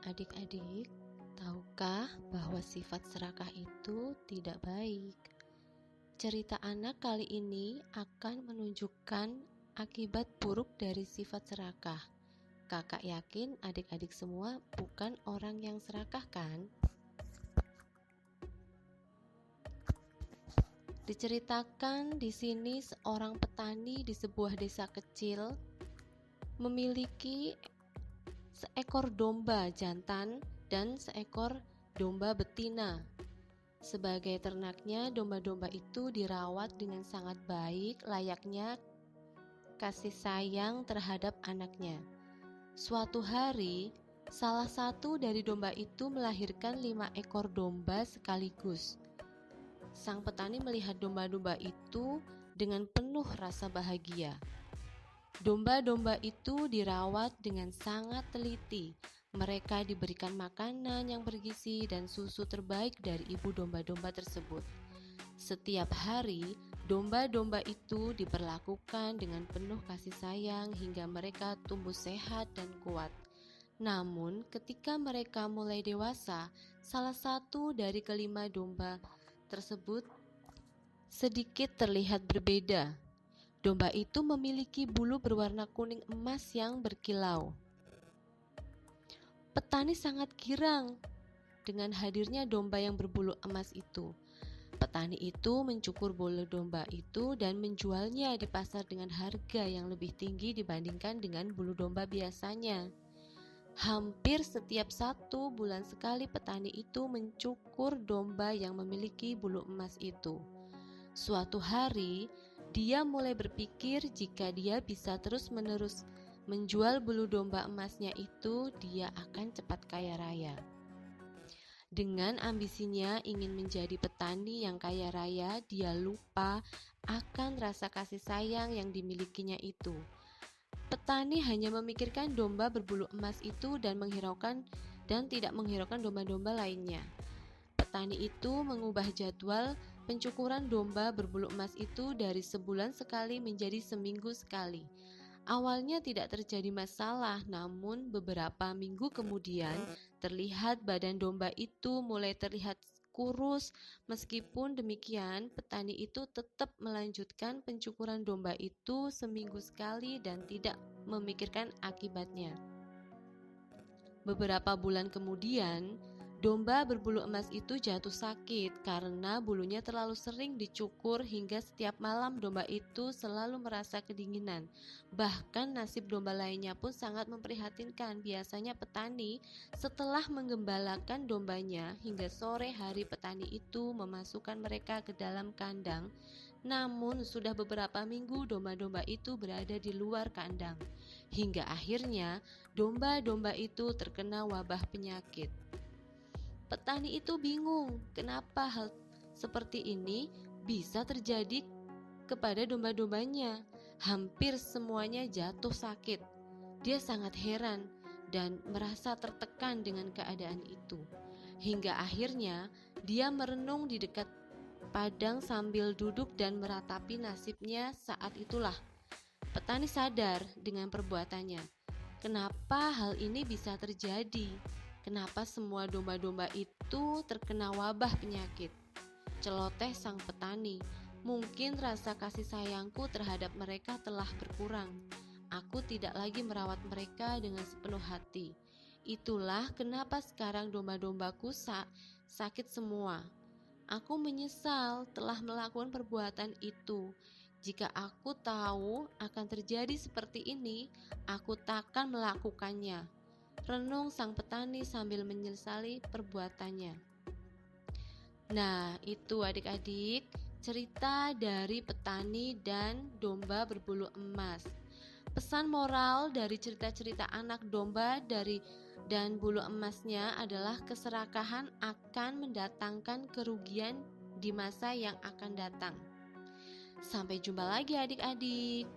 Adik-adik, tahukah bahwa sifat serakah itu tidak baik? Cerita anak kali ini akan menunjukkan akibat buruk dari sifat serakah. Kakak yakin adik-adik semua bukan orang yang serakah, kan? Diceritakan di sini seorang petani di sebuah desa kecil memiliki seekor domba jantan dan seekor domba betina. Sebagai ternaknya, domba-domba itu dirawat dengan sangat baik, layaknya kasih sayang terhadap anaknya. Suatu hari, salah satu dari domba itu melahirkan 5 ekor domba sekaligus. Sang petani melihat domba-domba itu dengan penuh rasa bahagia. Domba-domba itu dirawat dengan sangat teliti. Mereka diberikan makanan yang bergizi dan susu terbaik dari ibu domba-domba tersebut. Setiap hari, domba-domba itu diperlakukan dengan penuh kasih sayang hingga mereka tumbuh sehat dan kuat. Namun, ketika mereka mulai dewasa, salah satu dari kelima domba tersebut sedikit terlihat berbeda. Domba itu memiliki bulu berwarna kuning emas yang berkilau. Petani sangat girang dengan hadirnya domba yang berbulu emas itu. Petani itu mencukur bulu domba itu dan menjualnya di pasar dengan harga yang lebih tinggi dibandingkan dengan bulu domba biasanya. Hampir setiap 1 bulan sekali petani itu mencukur domba yang memiliki bulu emas itu. Suatu hari, dia mulai berpikir jika dia bisa terus-menerus menjual bulu domba emasnya itu, dia akan cepat kaya raya. Dengan ambisinya ingin menjadi petani yang kaya raya, dia lupa akan rasa kasih sayang yang dimilikinya itu. Petani hanya memikirkan domba berbulu emas itu dan tidak menghiraukan domba-domba lainnya. Petani itu mengubah jadwal pencukuran domba berbulu emas itu dari sebulan sekali menjadi seminggu sekali. Awalnya tidak terjadi masalah, namun beberapa minggu kemudian terlihat badan domba itu mulai terlihat kurus. Meskipun demikian, petani itu tetap melanjutkan pencukuran domba itu seminggu sekali dan tidak memikirkan akibatnya. Beberapa bulan kemudian, domba berbulu emas itu jatuh sakit karena bulunya terlalu sering dicukur hingga setiap malam domba itu selalu merasa kedinginan. Bahkan nasib domba lainnya pun sangat memprihatinkan. Biasanya petani setelah menggembalakan dombanya hingga sore hari, petani itu memasukkan mereka ke dalam kandang. Namun sudah beberapa minggu domba-domba itu berada di luar kandang. Hingga akhirnya domba-domba itu terkena wabah penyakit. Petani itu bingung kenapa hal seperti ini bisa terjadi kepada domba-dombanya. Hampir semuanya jatuh sakit. Dia sangat heran dan merasa tertekan dengan keadaan itu. Hingga akhirnya dia merenung di dekat padang sambil duduk dan meratapi nasibnya. Saat itulah petani sadar dengan perbuatannya. Kenapa hal ini bisa terjadi? Kenapa semua domba-domba itu terkena wabah penyakit? Celoteh sang petani, mungkin rasa kasih sayangku terhadap mereka telah berkurang. Aku tidak lagi merawat mereka dengan sepenuh hati. Itulah kenapa sekarang domba-dombaku sakit semua. Aku menyesal telah melakukan perbuatan itu. Jika aku tahu akan terjadi seperti ini, aku takkan melakukannya. Renung sang petani sambil menyesali perbuatannya. Nah, itu adik-adik cerita dari petani dan domba berbulu emas. Pesan moral dari cerita-cerita anak domba dan bulu emasnya adalah keserakahan akan mendatangkan kerugian di masa yang akan datang. Sampai jumpa lagi adik-adik.